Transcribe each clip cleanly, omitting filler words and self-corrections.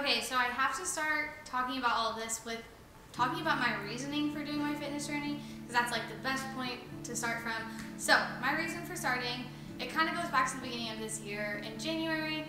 Okay, so I have to start talking about all of this with talking about my reasoning for doing my fitness journey, because that's like the best point to start from. So my reason for starting, it kind of goes back to the beginning of this year. In January,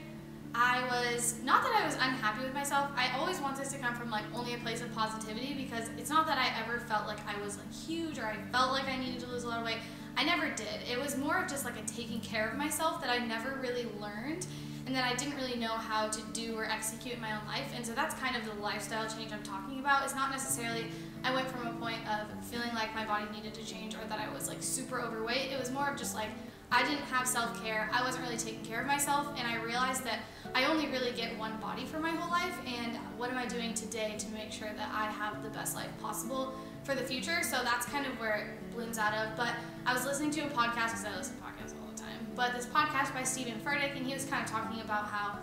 not that I was unhappy with myself, I always want this to come from like only a place of positivity, because it's not that I ever felt like I was like huge or I felt like I needed to lose a lot of weight. I never did. It was more of just like a taking care of myself that I never really learned and that I didn't really know how to do or execute in my own life. And so that's kind of the lifestyle change I'm talking about. It's not necessarily I went from a point of feeling like my body needed to change or that I was like super overweight. It was more of just like I didn't have self-care, I wasn't really taking care of myself, and I realized that I only really get one body for my whole life, and what am I doing today to make sure that I have the best life possible for the future? So that's kind of where it blends out of. But I was listening to a podcast, because I listen to podcasts all the time, but this podcast by Stephen Furtick, and he was kind of talking about how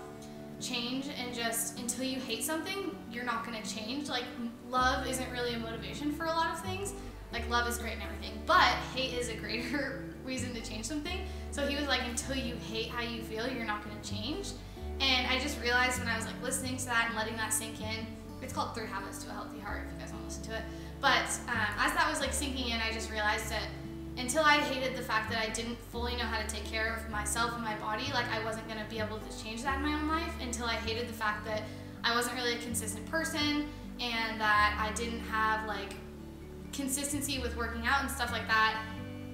change and just until you hate something, you're not going to change. Like, love isn't really a motivation for a lot of things. Like, love is great and everything, but hate is a greater reason to change something. So he was like, until you hate how you feel, you're not going to change. And I just realized when I was like listening to that and letting that sink in, it's called 3 Habits to a Healthy Heart if you guys want to listen to it. But as that was like sinking in, I just realized that until I hated the fact that I didn't fully know how to take care of myself and my body, like I wasn't going to be able to change that in my own life. Until I hated the fact that I wasn't really a consistent person and that I didn't have like consistency with working out and stuff like that,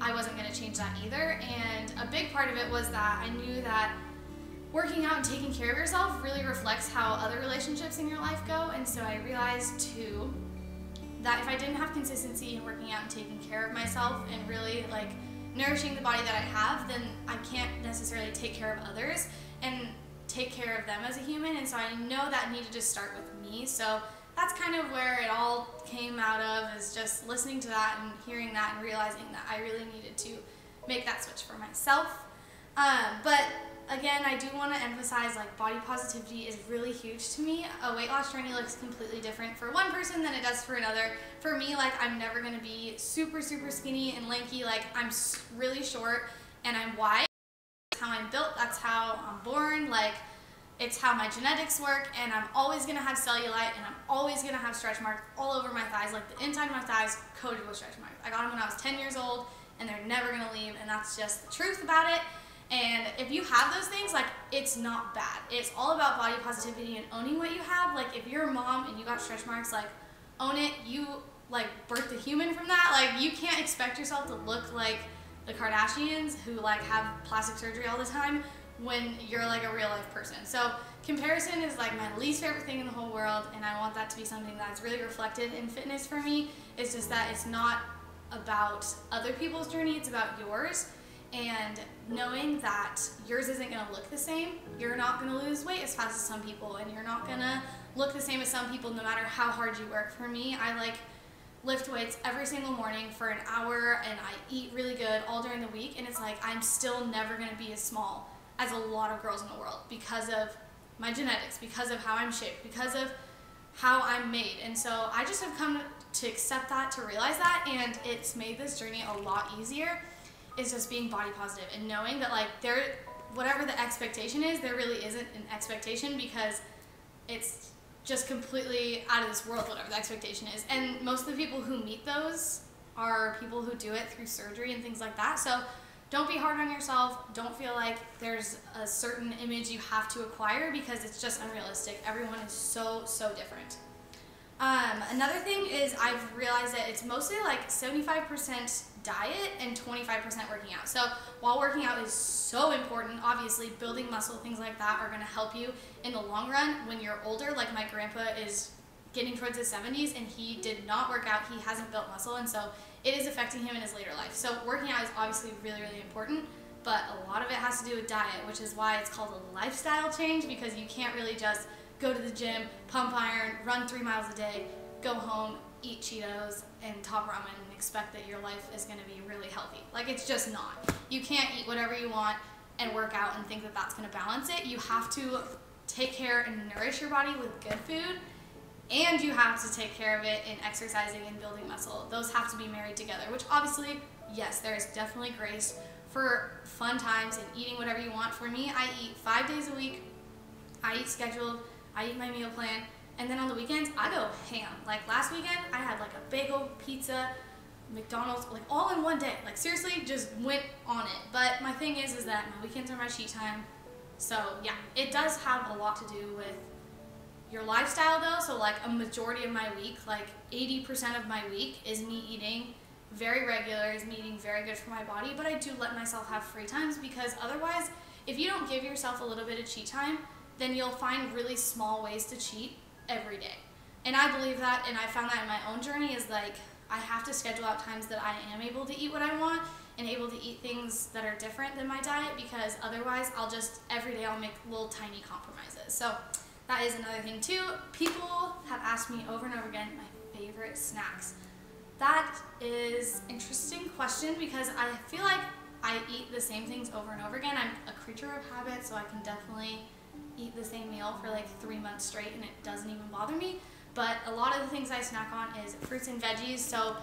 I wasn't going to change that either. And a big part of it was that I knew that working out and taking care of yourself really reflects how other relationships in your life go. And so I realized too that if I didn't have consistency in working out and taking care of myself and really like nourishing the body that I have, then I can't necessarily take care of others and take care of them as a human. And so I know that needed to start with me. So that's kind of where it all came out of, is just listening to that and hearing that and realizing that I really needed to make that switch for myself. But again, I do want to emphasize like body positivity is really huge to me. A weight loss journey looks completely different for one person than it does for another. For me, like I'm never going to be super skinny and lanky. Like I'm really short and I'm wide. That's how I'm built. That's how I'm born. Like it's how my genetics work, and I'm always going to have cellulite, and I'm always going to have stretch marks all over my thighs, like the inside of my thighs coated with stretch marks. I got them when I was 10 years old, and they're never going to leave, and that's just the truth about it. And if you have those things, like it's not bad. It's all about body positivity and owning what you have. Like if you're a mom and you got stretch marks, like own it. You like birthed a human from that. Like you can't expect yourself to look like the Kardashians who like have plastic surgery all the time when you're like a real life person. So comparison is like my least favorite thing in the whole world, and I want that to be something that's really reflected in fitness for me. It's just that it's not about other people's journey, it's about yours. And knowing that yours isn't going to look the same, you're not going to lose weight as fast as some people, and you're not going to look the same as some people no matter how hard you work. For me, I like lift weights every single morning for an hour, and I eat really good all during the week, and it's like I'm still never going to be as small as a lot of girls in the world because of my genetics, because of how I'm shaped, because of how I'm made. And so I just have come to accept that, to realize that, and it's made this journey a lot easier. Is just being body positive and knowing that like whatever the expectation is, there really isn't an expectation, because it's just completely out of this world whatever the expectation is. And most of the people who meet those are people who do it through surgery and things like that. So don't be hard on yourself. Don't feel like there's a certain image you have to acquire, because it's just unrealistic. Everyone is so different. Another thing is I've realized that it's mostly like 75% diet and 25% working out. So while working out is so important, obviously building muscle, things like that are going to help you in the long run when you're older. Like my grandpa is getting towards his 70s and he did not work out. He hasn't built muscle, and so it is affecting him in his later life. So working out is obviously really important, but a lot of it has to do with diet, which is why it's called a lifestyle change, because you can't really just go to the gym, pump iron, run 3 miles a day, go home, eat Cheetos and top ramen and expect that your life is going to be really healthy. Like it's just not. You can't eat whatever you want and work out and think that that's going to balance it. You have to take care and nourish your body with good food, and you have to take care of it in exercising and building muscle. Those have to be married together, which obviously, yes, there is definitely grace for fun times and eating whatever you want. For me, I eat 5 days a week. I eat scheduled. I eat my meal plan, and then on the weekends, I go ham. Like last weekend, I had like a bagel, pizza, McDonald's, like all in one day. Like seriously, just went on it. But my thing is that my weekends are my cheat time. So yeah, it does have a lot to do with your lifestyle though. So like a majority of my week, like 80% of my week is me eating very regular, is me eating very good for my body, but I do let myself have free times, because otherwise, if you don't give yourself a little bit of cheat time, then you'll find really small ways to cheat every day. And I believe that, and I found that in my own journey, is like I have to schedule out times that I am able to eat what I want and able to eat things that are different than my diet, because otherwise I'll just, every day I'll make little tiny compromises. So that is another thing too. People have asked me over and over again my favorite snacks. That is an interesting question, because I feel like I eat the same things over and over again. I'm a creature of habit, so I can definitely eat the same meal for like 3 months straight and it doesn't even bother me. But a lot of the things I snack on is fruits and veggies. So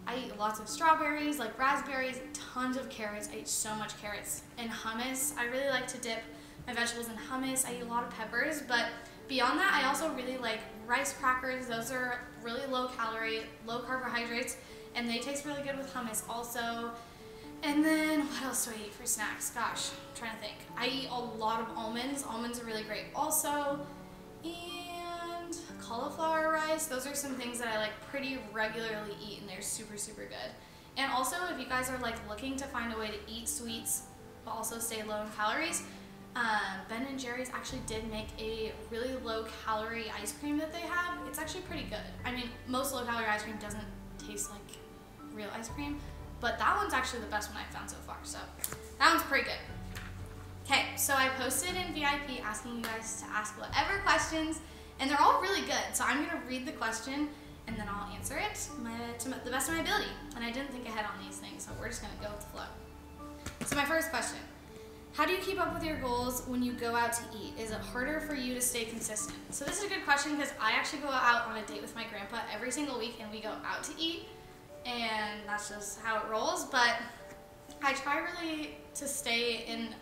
I eat lots of strawberries, like raspberries, tons of carrots. I eat so much carrots. And hummus, I really like to dip my vegetables in hummus. I eat a lot of peppers, but beyond that, I also really like rice crackers. Those are really low calorie, low carbohydrates, and they taste really good with hummus also. And then what else do I eat for snacks? Gosh, I'm trying to think. I eat a lot of almonds. Almonds are really great also. And cauliflower rice. Those are some things that I like pretty regularly eat, and they're super, super good. And also, if you guys are like looking to find a way to eat sweets but also stay low in calories, Ben & Jerry's actually did make a really low calorie ice cream that they have. It's actually pretty good. I mean, most low calorie ice cream doesn't taste like real ice cream, but that one's actually the best one I've found so far. So that one's pretty good. Okay, so I posted in VIP asking you guys to ask whatever questions, and they're all really good. So I'm gonna read the question and then I'll answer it to the best of my ability. And I didn't think ahead on these things, so we're just gonna go with the flow. So my first question: how do you keep up with your goals when you go out to eat? Is it harder for you to stay consistent? So this is a good question, because I actually go out on a date with my grandpa every single week, and we go out to eat, and that's just how it rolls. But I try really to stay in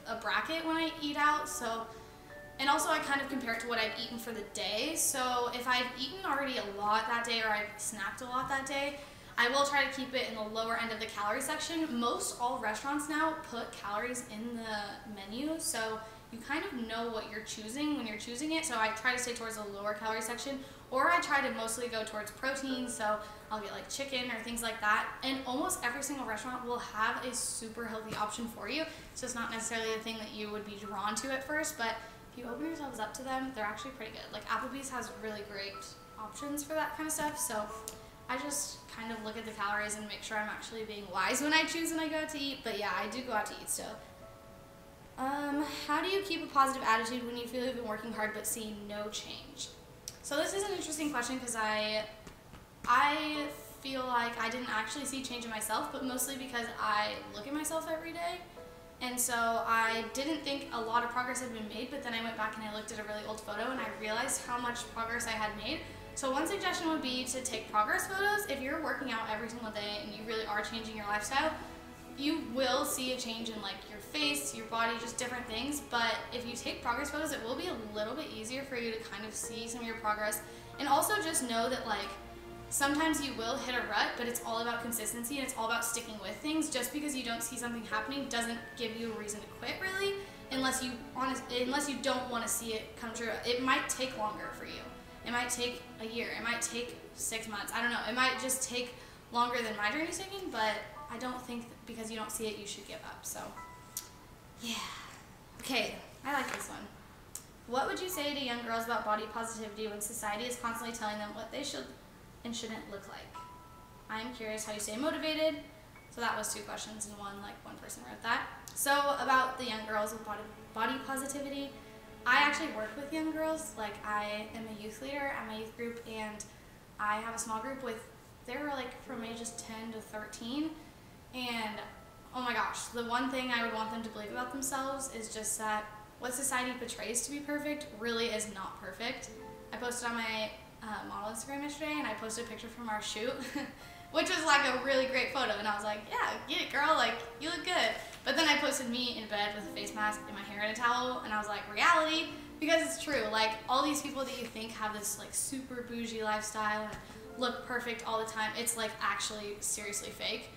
a bracket when I eat out. So, and also I kind of compare it to what I've eaten for the day. So if I've eaten already a lot that day, or I've snacked a lot that day, I will try to keep it in the lower end of the calorie section. Most all restaurants now put calories in the menu, so you kind of know what you're choosing when you're choosing it. So I try to stay towards the lower calorie section, or I try to mostly go towards protein, so I'll get like chicken or things like that. And almost every single restaurant will have a super healthy option for you. So it's not necessarily the thing that you would be drawn to at first, but if you open yourselves up to them, they're actually pretty good. Like Applebee's has really great options for that kind of stuff. So I just kind of look at the calories and make sure I'm actually being wise when I choose when I go out to eat. But yeah, I do go out to eat still. How do you keep a positive attitude when you feel you've been working hard but see no change? So this is an interesting question, because I feel like I didn't actually see change in myself, but mostly because I look at myself every day. And so I didn't think a lot of progress had been made, but then I went back and I looked at a really old photo and I realized how much progress I had made. So one suggestion would be to take progress photos. If you're working out every single day and you really are changing your lifestyle, you will see a change in like your face, your body, just different things. But if you take progress photos, it will be a little bit easier for you to kind of see some of your progress. And also just know that like sometimes you will hit a rut, but it's all about consistency and it's all about sticking with things. Just because you don't see something happening doesn't give you a reason to quit, really, unless you don't want to see it come true. It might take longer for you. It might take a year. It might take 6 months. I don't know. It might just take longer than my journey's taking, but I don't think that because you don't see it, you should give up. So, yeah. Okay, I like this one. What would you say to young girls about body positivity when society is constantly telling them what they should and shouldn't look like? I am curious how you stay motivated. So that was 2 questions in one, like one person wrote that. So about the young girls with body positivity, I actually work with young girls. Like I am a youth leader at my youth group, and I have a small group with, they're like from ages 10 to 13. And oh my gosh, the one thing I would want them to believe about themselves is just that what society portrays to be perfect really is not perfect. I posted on my model Instagram yesterday, and I posted a picture from our shoot, which was like a really great photo, and I was like, yeah, get it girl, like you look good. But then I posted me in bed with a face mask and my hair in a towel, and I was like, reality, Because it's true, like all these people that you think have this like super bougie lifestyle and look perfect all the time, it's like actually seriously fake.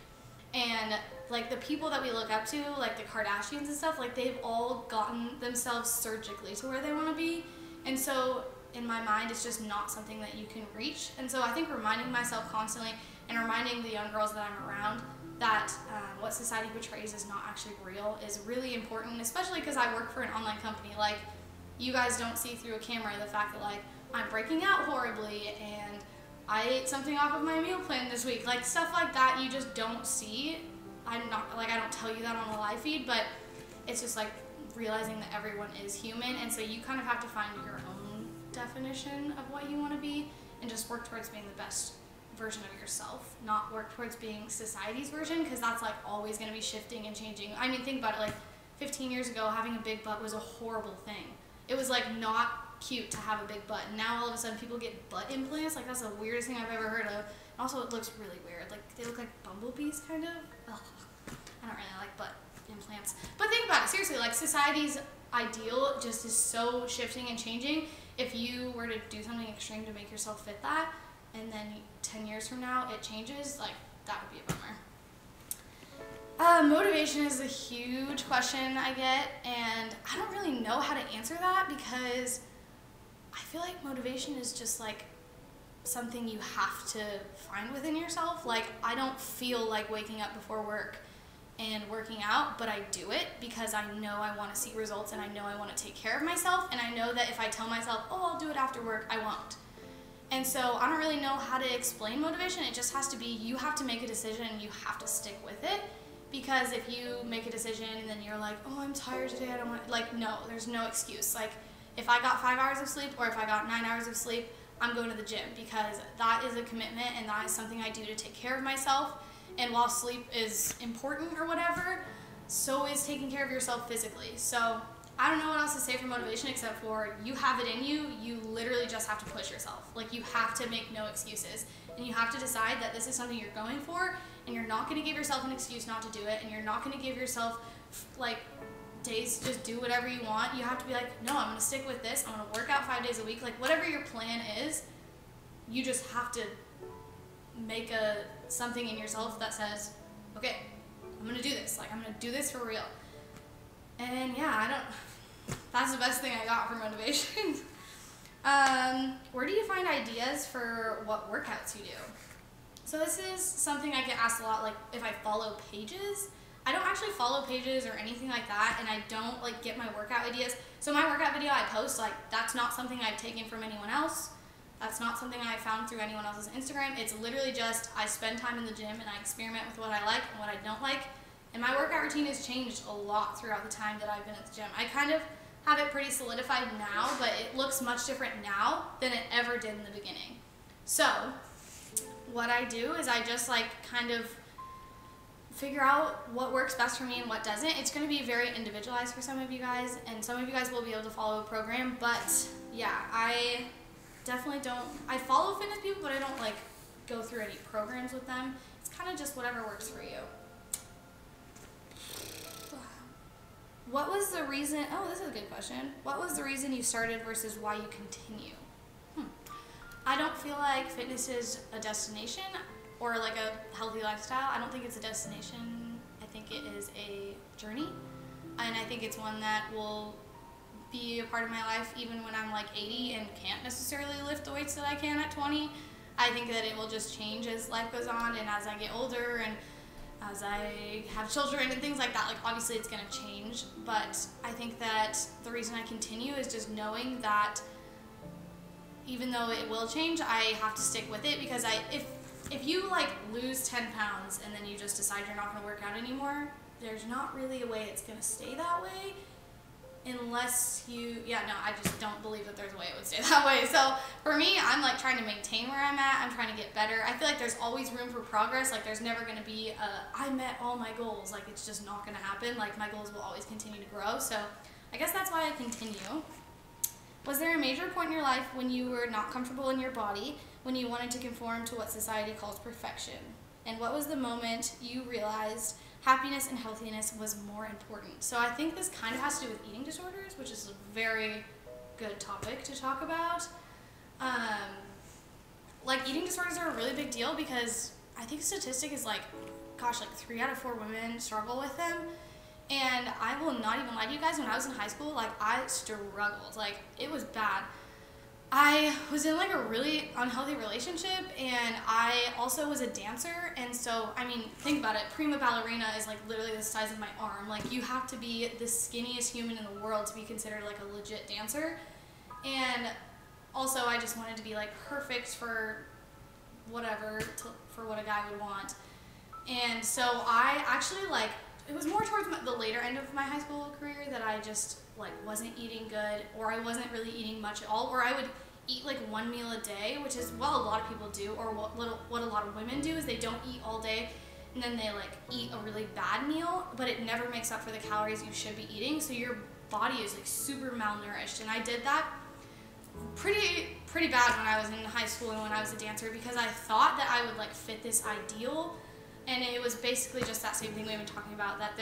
And like the people that we look up to, like the Kardashians and stuff, like they've all gotten themselves surgically to where they want to be. And so in my mind, it's just not something that you can reach. And so I think reminding myself constantly and reminding the young girls that I'm around that what society portrays is not actually real is really important, especially because I work for an online company. Like, you guys don't see through a camera the fact that like I'm breaking out horribly and I ate something off of my meal plan this week. Like stuff like that you just don't see. I don't tell you that on the live feed, but it's just like realizing that everyone is human, and so you kind of have to find your own definition of what you want to be and just work towards being the best version of yourself, not work towards being society's version, because that's like always going to be shifting and changing. I mean, think about it, like 15 years ago having a big butt was a horrible thing. It was like not cute to have a big butt, and now all of a sudden people get butt implants. Like, that's the weirdest thing I've ever heard of. And also it looks really weird, like they look like bumblebees kind of. Ugh. I don't really like butt implants. But think about it, seriously, like society's ideal just is so shifting and changing. If you were to do something extreme to make yourself fit that, and then 10 years from now it changes, like that would be a bummer. Motivation is a huge question I get, and I don't really know how to answer that because I feel like motivation is just like something you have to find within yourself. Like, I don't feel like waking up before work and working out, but I do it because I know I want to see results and I know I want to take care of myself, and I know that if I tell myself, oh, I'll do it after work, I won't. And so I don't really know how to explain motivation. It just has to be, you have to make a decision and you have to stick with it. Because if you make a decision and then you're like, oh, I'm tired today, I don't want, like, no, there's no excuse. Like, if I got 5 hours of sleep or if I got 9 hours of sleep, I'm going to the gym, because that is a commitment and that is something I do to take care of myself. And while sleep is important or whatever, so is taking care of yourself physically. So I don't know what else to say for motivation except for you have it in you. You literally just have to push yourself. Like, you have to make no excuses. And you have to decide that this is something you're going for, and you're not going to give yourself an excuse not to do it, and you're not going to give yourself like days to just do whatever you want. You have to be like, no, I'm going to stick with this. I'm going to work out 5 days a week. Like, whatever your plan is, you just have to make something in yourself that says, okay, I'm going to do this. Like, I'm going to do this for real. And yeah, that's the best thing I got for motivation. Where do you find ideas for what workouts you do? So this is something I get asked a lot, like if I follow pages. I don't actually follow pages or anything like that, and I don't like get my workout ideas. So my workout video I post, like, that's not something I've taken from anyone else. That's not something I found through anyone else's Instagram. It's literally just I spend time in the gym and I experiment with what I like and what I don't like. And my workout routine has changed a lot throughout the time that I've been at the gym. I kind of have it pretty solidified now, but it looks much different now than it ever did in the beginning. So what I do is I just like kind of figure out what works best for me and what doesn't. It's going to be very individualized for some of you guys, and some of you guys will be able to follow a program, but yeah, I definitely don't, I follow fitness people, but I don't like go through any programs with them. It's kind of just whatever works for you. What was the reason, oh, this is a good question. What was the reason you started versus why you continue? I don't feel like fitness is a destination or like a healthy lifestyle. I don't think it's a destination. I think it is a journey. And I think it's one that will be a part of my life even when I'm like 80 and can't necessarily lift the weights that I can at 20. I think that it will just change as life goes on and as I get older and as I have children and things like that. Like, obviously it's gonna change, but I think that the reason I continue is just knowing that even though it will change, I have to stick with it, because if you like lose 10 pounds and then you just decide you're not gonna work out anymore, there's not really a way it's gonna stay that way unless you, I just don't believe that there's a way it would stay that way. So for me, I'm like trying to maintain where I'm at. I'm trying to get better. I feel like there's always room for progress. Like, there's never going to be I met all my goals. Like, it's just not going to happen. Like, my goals will always continue to grow. So I guess that's why I continue. Was there a major point in your life when you were not comfortable in your body, when you wanted to conform to what society calls perfection? And what was the moment you realized happiness and healthiness was more important? So I think this kind of has to do with eating disorders, which is a very good topic to talk about. Like eating disorders are a really big deal because I think the statistic is like, gosh, like 3 out of 4 women struggle with them. And I will not even lie to you guys, when I was in high school, like I struggled, like it was bad. I was in like a really unhealthy relationship, and I also was a dancer, and so, I mean, think about it, prima ballerina is like literally the size of my arm. Like you have to be the skinniest human in the world to be considered like a legit dancer. And also I just wanted to be like perfect for whatever, for what a guy would want. And so I actually like, it was more towards the later end of my high school career that I just like wasn't eating good, or I wasn't really eating much at all, or I would eat like 1 meal a day, which is what a lot of people do, or what a lot of women do is they don't eat all day and then they like eat a really bad meal, but it never makes up for the calories you should be eating, so your body is like super malnourished. And I did that pretty bad when I was in high school and when I was a dancer, because I thought that I would like fit this ideal, and it was basically just that same thing we've been talking about, that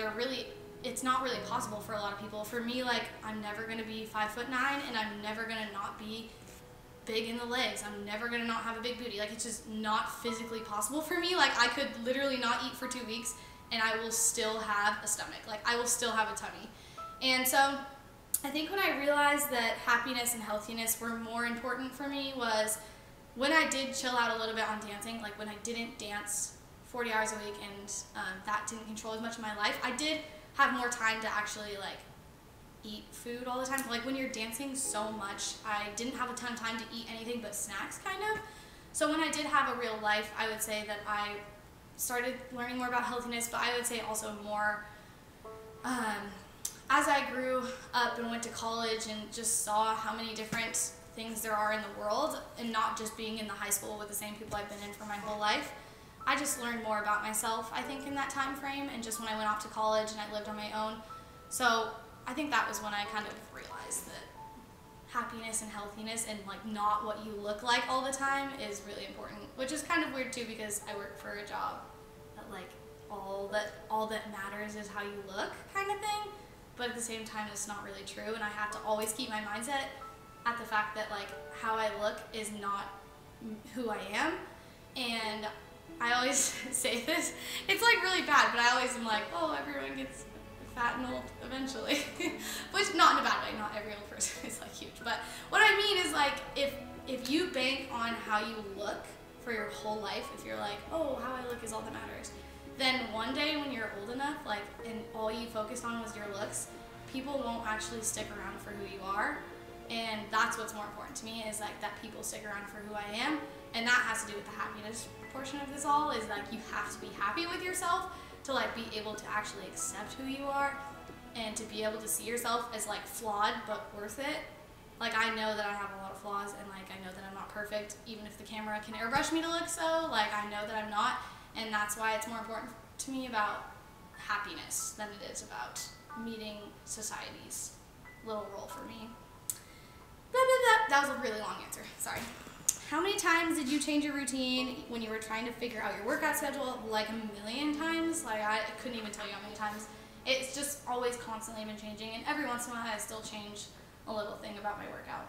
it's not really possible for a lot of people. For me, like, I'm never gonna be 5'9", and I'm never gonna not be big in the legs. I'm never gonna not have a big booty. Like, it's just not physically possible for me. Like, I could literally not eat for 2 weeks and I will still have a stomach. Like, I will still have a tummy. And so I think when I realized that happiness and healthiness were more important for me was when I did chill out a little bit on dancing, like when I didn't dance 40 hours a week and that didn't control as much of my life, I did have more time to actually like eat food all the time. Like when you're dancing so much, I didn't have a ton of time to eat anything but snacks, kind of. So when I did have a real life, I would say that I started learning more about healthiness, but I would say also more as I grew up and went to college and just saw how many different things there are in the world, and not just being in the high school with the same people I've been in for my whole life. I just learned more about myself, I think, in that time frame, and just when I went off to college and I lived on my own. So I think that was when I kind of realized that happiness and healthiness and like not what you look like all the time is really important, which is kind of weird too, because I work for a job that like all that matters is how you look, kind of thing. But at the same time, it's not really true, and I have to always keep my mindset at the fact that like how I look is not who I am. And I always say this, it's like really bad, but I always am like, oh, everyone gets fat and old eventually. Which, not in a bad way, not every old person is like huge, but what I mean is like, if you bank on how you look for your whole life, if you're like, oh, how I look is all that matters, then one day when you're old enough, like, and all you focused on was your looks, people won't actually stick around for who you are. And that's what's more important to me, is like that people stick around for who I am. And that has to do with the happiness portion of this all, is like you have to be happy with yourself to like be able to actually accept who you are, and to be able to see yourself as like flawed but worth it. Like, I know that I have a lot of flaws, and like I know that I'm not perfect, even if the camera can airbrush me to look so, like I know that I'm not. And that's why it's more important to me about happiness than it is about meeting society's little role for me. Blah, blah, blah. That was a really long answer, sorry. How many times did you change your routine when you were trying to figure out your workout schedule? Like a million times. Like, I couldn't even tell you how many times. It's just always constantly been changing, and every once in a while I still change a little thing about my workout.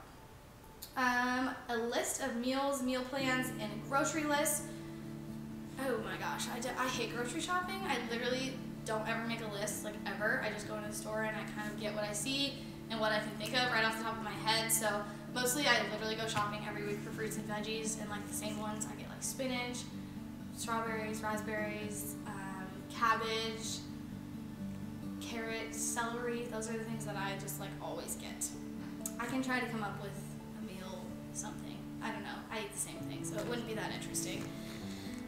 A list of meals, meal plans, and grocery lists. Oh my gosh, I hate grocery shopping. I literally don't ever make a list, like ever. I just go into the store and I kind of get what I see and what I can think of right off the top of my head. So mostly I literally go shopping every week for fruits and veggies, and like the same ones. I get like spinach, strawberries, raspberries, cabbage, carrots, celery. Those are the things that I just like always get. I can try to come up with a meal something. I don't know. I eat the same thing, so it wouldn't be that interesting.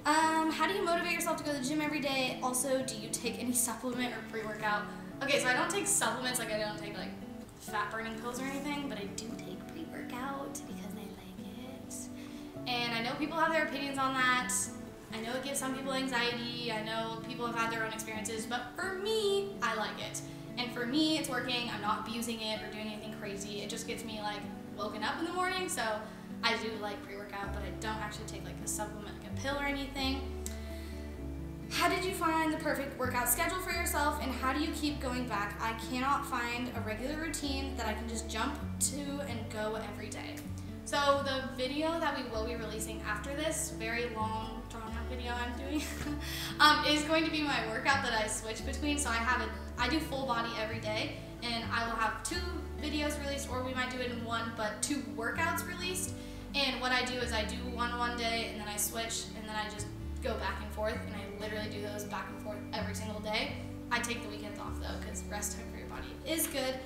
How do you motivate yourself to go to the gym every day? Also, do you take any supplement or pre-workout? Okay, so I don't take supplements, like I don't take like fat burning pills or anything, but I do take pre-workout because I like it. And I know people have their opinions on that. I know it gives some people anxiety. I know people have had their own experiences, but for me, I like it. And for me, it's working. I'm not abusing it or doing anything crazy. It just gets me like woken up in the morning, so I do like pre-workout, but I don't actually take like a supplement, like a pill or anything. how did you find the perfect workout schedule for yourself, and how do you keep going back? I cannot find a regular routine that I can just jump to and go every day. So the video that we will be releasing after this, very long, drawn out video I'm doing, is going to be my workout that I switch between. So I do full body every day, and I will have 2 videos released, or we might do it in one, but 2 workouts released. And what I do is I do one day, and then I switch, and then I just go back and forth, and I literally do those back and forth every single day. I take the weekends off though, because rest time for your body is good.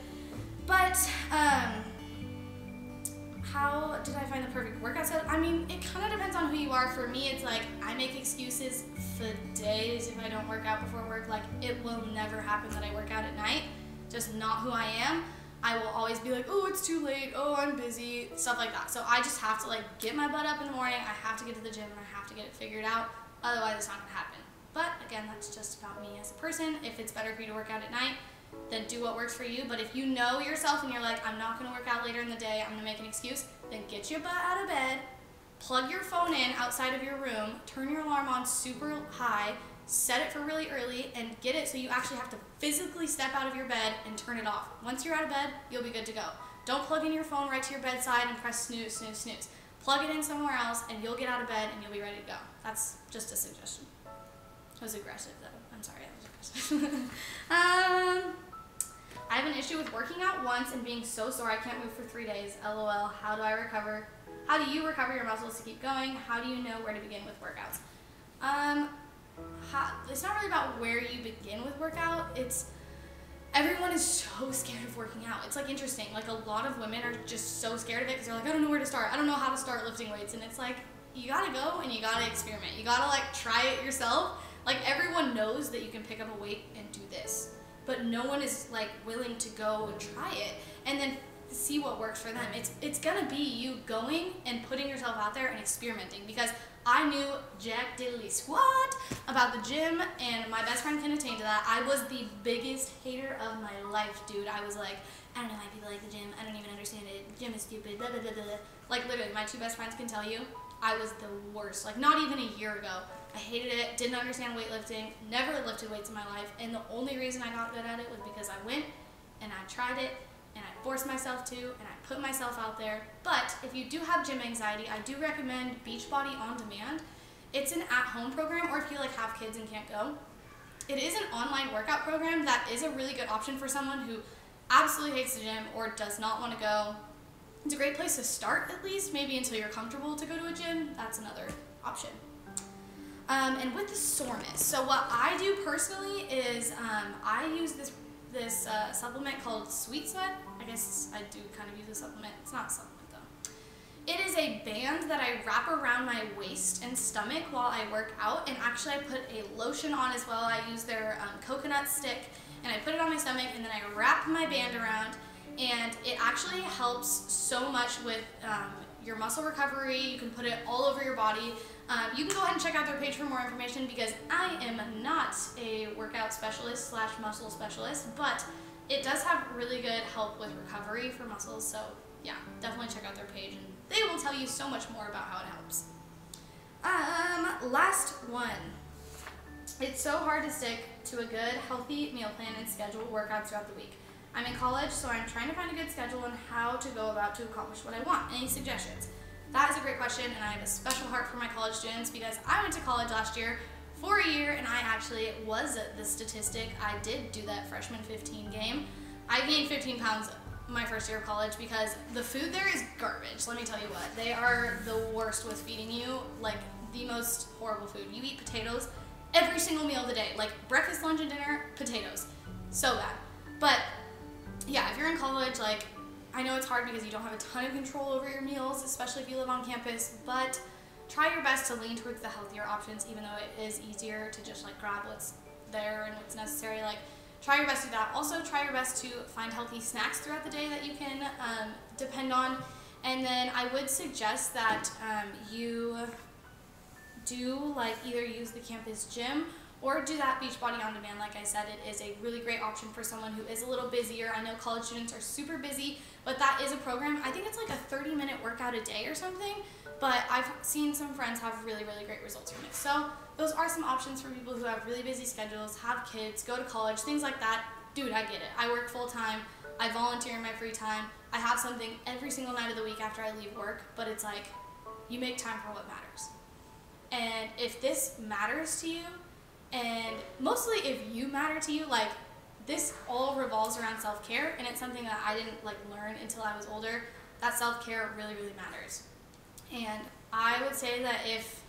But how did I find the perfect workout set? I mean, it kind of depends on who you are. For me, it's like I make excuses for days if I don't work out before work. Like, it will never happen that I work out at night. Just not who I am. I will always be like, oh, it's too late, oh, I'm busy, stuff like that. So I just have to like get my butt up in the morning, I have to get to the gym, and I have to get it figured out. Otherwise, it's not gonna happen. But again, that's just about me as a person. If it's better for you to work out at night, then do what works for you. But if you know yourself and you're like, I'm not gonna work out later in the day, I'm gonna make an excuse, then get your butt out of bed, plug your phone in outside of your room, turn your alarm on super high, set it for really early, and get it so you actually have to physically step out of your bed and turn it off. Once you're out of bed, you'll be good to go. Don't plug in your phone right to your bedside and press snooze, snooze, snooze. Plug it in somewhere else, and you'll get out of bed and you'll be ready to go. That's just a suggestion. It was aggressive though. I'm sorry, that was aggressive. I have an issue with working out once and being so sore I can't move for 3 days. LOL. How do I recover? How do you recover your muscles to keep going? How do you know where to begin with workouts? It's not really about where you begin with workout. It's everyone is so scared of working out. It's like interesting. Like, a lot of women are just so scared of it because they're like, I don't know where to start. I don't know how to start lifting weights. And it's like, you gotta go and you gotta experiment. You gotta like try it yourself. Like, everyone knows that you can pick up a weight and do this, but no one is like willing to go and try it and then see what works for them. It's gonna be you going and putting yourself out there and experimenting, because I knew jack diddly squat about the gym, and my best friend can attest to that. I was the biggest hater of my life, dude. I was like, I don't know why people like the gym. I don't even understand it. The gym is stupid. Blah, blah, blah, blah. Like, literally, my 2 best friends can tell you I was the worst. Like, not even a year ago. I hated it, didn't understand weightlifting, never lifted weights in my life, and the only reason I got good at it was because I went and I tried it, and I forced myself to, and I put myself out there. But if you do have gym anxiety, I do recommend Beachbody On Demand. It's an at-home program, or if you like have kids and can't go. It is an online workout program that is a really good option for someone who absolutely hates the gym or does not want to go. It's a great place to start, at least, maybe until you're comfortable to go to a gym. That's another option. And with the soreness, so what I do personally is I use this supplement called Sweet Sweat. I guess I do kind of use a supplement. It's not a supplement though. It is a band that I wrap around my waist and stomach while I work out, and actually I put a lotion on as well. I use their coconut stick, and I put it on my stomach, and then I wrap my band around, and it actually helps so much with your muscle recovery. You can put it all over your body. You can go ahead and check out their page for more information, because I am not a workout specialist / muscle specialist, but it does have really good help with recovery for muscles. So yeah, definitely check out their page, and they will tell you so much more about how it helps. Last one. It's so hard to stick to a good, healthy meal plan and schedule workouts throughout the week. I'm in college, so I'm trying to find a good schedule on how to go about to accomplish what I want. Any suggestions? That is a great question, and I have a special heart for my college students, because I went to college last year for a year, and I actually was the statistic. I did do that freshman 15 game. I gained 15 pounds my first year of college because the food there is garbage. Let me tell you what. They are the worst with feeding you, like the most horrible food. You eat potatoes every single meal of the day, like breakfast, lunch, and dinner, potatoes. So bad. But yeah, if you're in college, like, I know it's hard because you don't have a ton of control over your meals, especially if you live on campus, but try your best to lean towards the healthier options, even though it is easier to just like grab what's there and what's necessary. Like, try your best to do that. Also, try your best to find healthy snacks throughout the day that you can depend on. And then I would suggest that you do like either use the campus gym or do that Beachbody On Demand. Like I said, it is a really great option for someone who is a little busier. I know college students are super busy, but that is a program. I think it's like a 30-minute workout a day or something, but I've seen some friends have really, really great results from it. So those are some options for people who have really busy schedules, have kids, go to college, things like that. Dude, I get it. I work full time. I volunteer in my free time. I have something every single night of the week after I leave work, but it's like, you make time for what matters. And if this matters to you, and mostly if you matter to you, like, this all revolves around self-care, and it's something that I didn't like learn until I was older, that self-care really, really matters. And I would say that if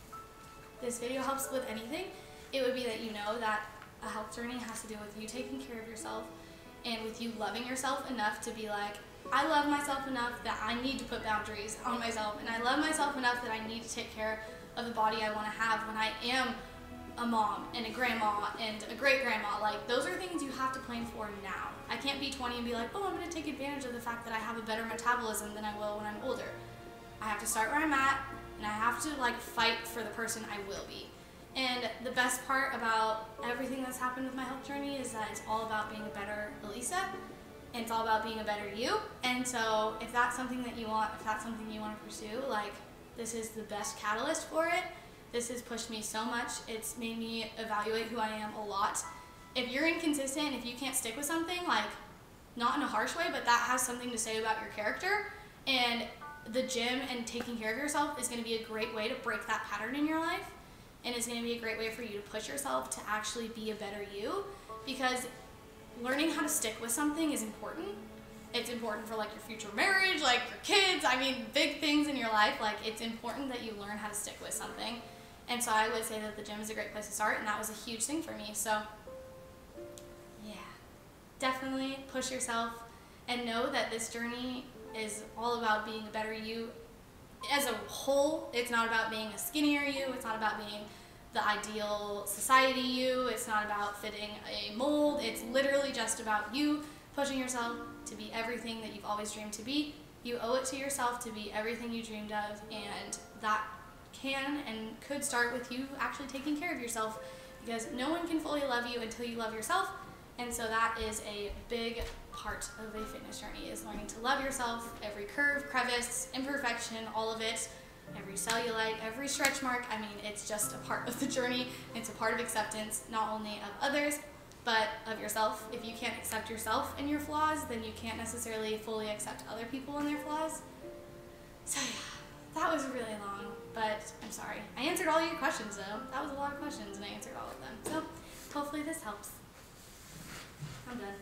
this video helps with anything, it would be that you know that a health journey has to do with you taking care of yourself and with you loving yourself enough to be like, I love myself enough that I need to put boundaries on myself, and I love myself enough that I need to take care of the body I want to have when I am a mom and a grandma and a great grandma. Like, those are things you have to plan for now. I can't be 20 and be like, oh, I'm going to take advantage of the fact that I have a better metabolism than I will when I'm older. I have to start where I'm at, and I have to like fight for the person I will be. And the best part about everything that's happened with my health journey is that it's all about being a better Ellisa, and it's all about being a better you. And so if that's something that you want, if that's something you want to pursue, like, this is the best catalyst for it. This has pushed me so much. It's made me evaluate who I am a lot. If you're inconsistent, if you can't stick with something, like, not in a harsh way, but that has something to say about your character, and the gym and taking care of yourself is going to be a great way to break that pattern in your life, and it's going to be a great way for you to push yourself to actually be a better you, because learning how to stick with something is important. It's important for like your future marriage, like your kids, I mean, big things in your life. Like, it's important that you learn how to stick with something. And so I would say that the gym is a great place to start, and that was a huge thing for me. So yeah, definitely push yourself and know that this journey is all about being a better you as a whole. It's not about being a skinnier you. It's not about being the ideal society you. It's not about fitting a mold. It's literally just about you pushing yourself to be everything that you've always dreamed to be. You owe it to yourself to be everything you dreamed of, and that can and could start with you actually taking care of yourself, because no one can fully love you until you love yourself. And so that is a big part of a fitness journey, is learning to love yourself. Every curve, crevice, imperfection, all of it, every cellulite, every stretch mark. I mean, it's just a part of the journey. It's a part of acceptance, not only of others, but of yourself. If you can't accept yourself and your flaws, then you can't necessarily fully accept other people and their flaws. So yeah, that was really long, but I'm sorry. I answered all your questions though. That was a lot of questions, and I answered all of them. So hopefully this helps. I'm done.